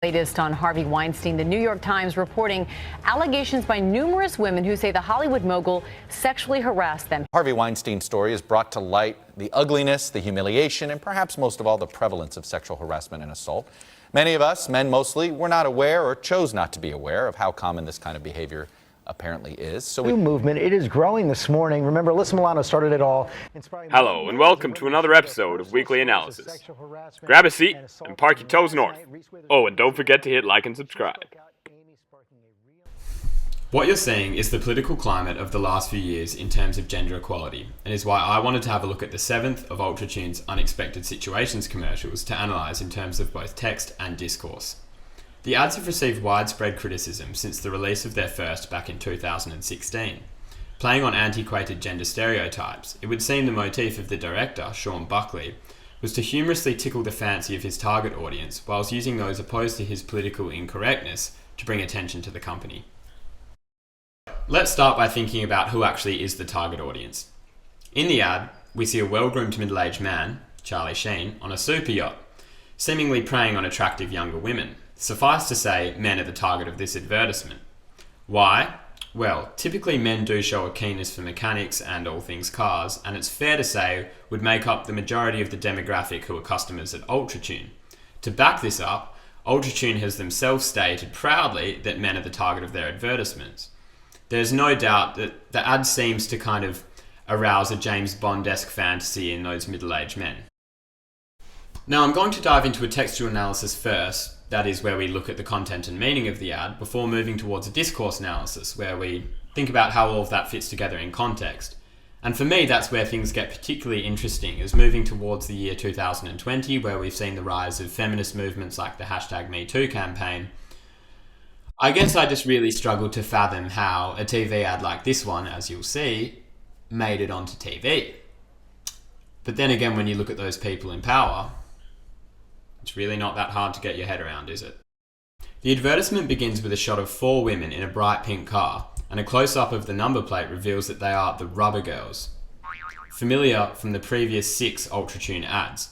Latest on Harvey Weinstein, the New York Times reporting allegations by numerous women who say the Hollywood mogul sexually harassed them. Harvey Weinstein's story has brought to light the ugliness, the humiliation, and perhaps most of all, the prevalence of sexual harassment and assault. Many of us, men mostly, were not aware or chose not to be aware of how common this kind of behavior apparently is. So New movement, it is growing this morning. Remember, Alyssa Milano started it all. Hello, and welcome to another episode of Weekly Analysis. Grab a seat and park your toes north. Oh, and don't forget to hit like and subscribe. What you're seeing is the political climate of the last few years in terms of gender equality, and is why I wanted to have a look at the 7th of Ultratune's Unexpected Situations commercials to analyse in terms of both text and discourse. The ads have received widespread criticism since the release of their first back in 2016. Playing on antiquated gender stereotypes, it would seem the motif of the director, Sean Buckley, was to humorously tickle the fancy of his target audience whilst using those opposed to his political incorrectness to bring attention to the company. Let's start by thinking about who actually is the target audience. In the ad, we see a well-groomed middle-aged man, Charlie Sheen, on a super yacht, seemingly preying on attractive younger women. Suffice to say, men are the target of this advertisement. Why? Well, typically men do show a keenness for mechanics and all things cars, and it's fair to say would make up the majority of the demographic who are customers at Ultratune. To back this up, Ultratune has themselves stated proudly that men are the target of their advertisements. There's no doubt that the ad seems to kind of arouse a James Bond-esque fantasy in those middle-aged men. Now I'm going to dive into a textual analysis first. That is where we look at the content and meaning of the ad before moving towards a discourse analysis where we think about how all of that fits together in context. And for me, that's where things get particularly interesting, is moving towards the year 2020, where we've seen the rise of feminist movements like the #MeToo campaign. I guess I just really struggled to fathom how a TV ad like this one, as you'll see, made it onto TV. But then again, when you look at those people in power, it's really not that hard to get your head around, is it? The advertisement begins with a shot of 4 women in a bright pink car, and a close-up of the number plate reveals that they are the Rubber Girls, familiar from the previous 6 Ultratune ads.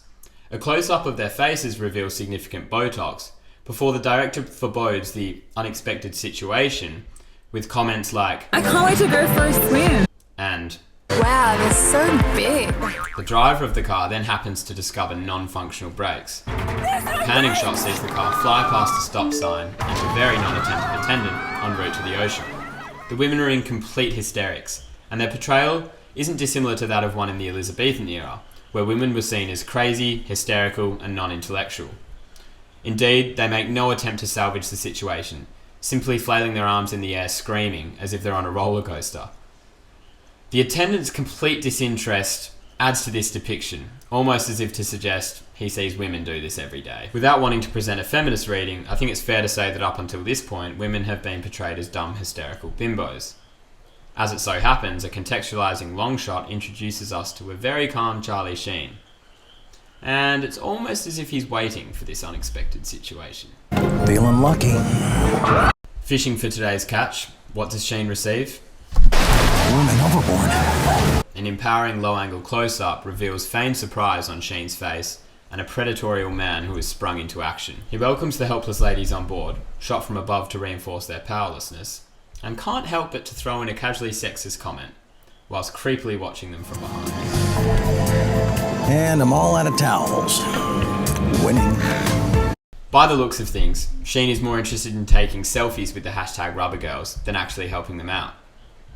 A close-up of their faces reveals significant Botox, before the director forebodes the unexpected situation with comments like, "I can't wait to go for a swim," and, "Wow, they're so big." The driver of the car then happens to discover non-functional brakes. A panning shot sees the car fly past a stop sign and a very non-attentive attendant en route to the ocean. The women are in complete hysterics, and their portrayal isn't dissimilar to that of one in the Elizabethan era, where women were seen as crazy, hysterical, and non-intellectual. Indeed, they make no attempt to salvage the situation, simply flailing their arms in the air screaming as if they're on a roller coaster. The attendant's complete disinterest adds to this depiction, almost as if to suggest he sees women do this every day. Without wanting to present a feminist reading, I think it's fair to say that up until this point, women have been portrayed as dumb, hysterical bimbos. As it so happens, a contextualizing long shot introduces us to a very calm Charlie Sheen. And it's almost as if he's waiting for this unexpected situation. Feeling lucky. Fishing for today's catch, what does Sheen receive? Woman overboard. An empowering low-angle close-up reveals feigned surprise on Sheen's face and a predatorial man who has sprung into action. He welcomes the helpless ladies on board, shot from above to reinforce their powerlessness, and can't help but to throw in a casually sexist comment, whilst creepily watching them from behind. And I'm all out of towels. Winning. By the looks of things, Sheen is more interested in taking selfies with the #RubberGirls than actually helping them out.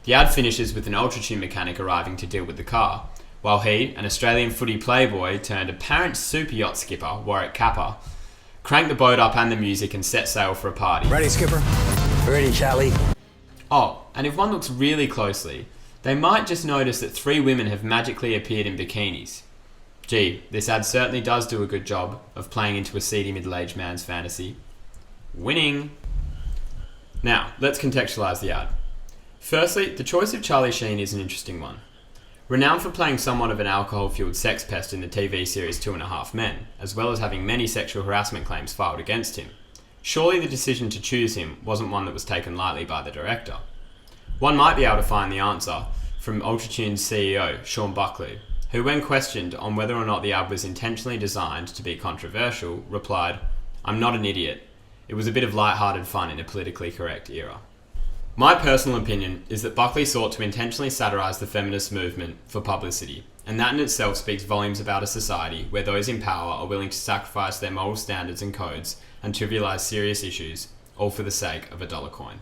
The ad finishes with an Ultratune mechanic arriving to deal with the car, while he, an Australian footy playboy turned apparent super yacht skipper, Warwick Capper, crank the boat up and the music and set sail for a party. Ready, Skipper? Ready, Charlie. Oh, and if one looks really closely, they might just notice that 3 women have magically appeared in bikinis. Gee, this ad certainly does do a good job of playing into a seedy middle-aged man's fantasy. Winning! Now, let's contextualise the ad. Firstly, the choice of Charlie Sheen is an interesting one. Renowned for playing somewhat of an alcohol-fueled sex pest in the TV series 2.5 Men, as well as having many sexual harassment claims filed against him, surely the decision to choose him wasn't one that was taken lightly by the director. One might be able to find the answer from Ultratune's CEO, Sean Buckley, who, when questioned on whether or not the ad was intentionally designed to be controversial, replied, "I'm not an idiot. It was a bit of light-hearted fun in a politically correct era. My personal opinion is that Buckley sought to intentionally satirise the feminist movement for publicity, and that in itself speaks volumes about a society where those in power are willing to sacrifice their moral standards and codes and trivialise serious issues, all for the sake of a dollar coin.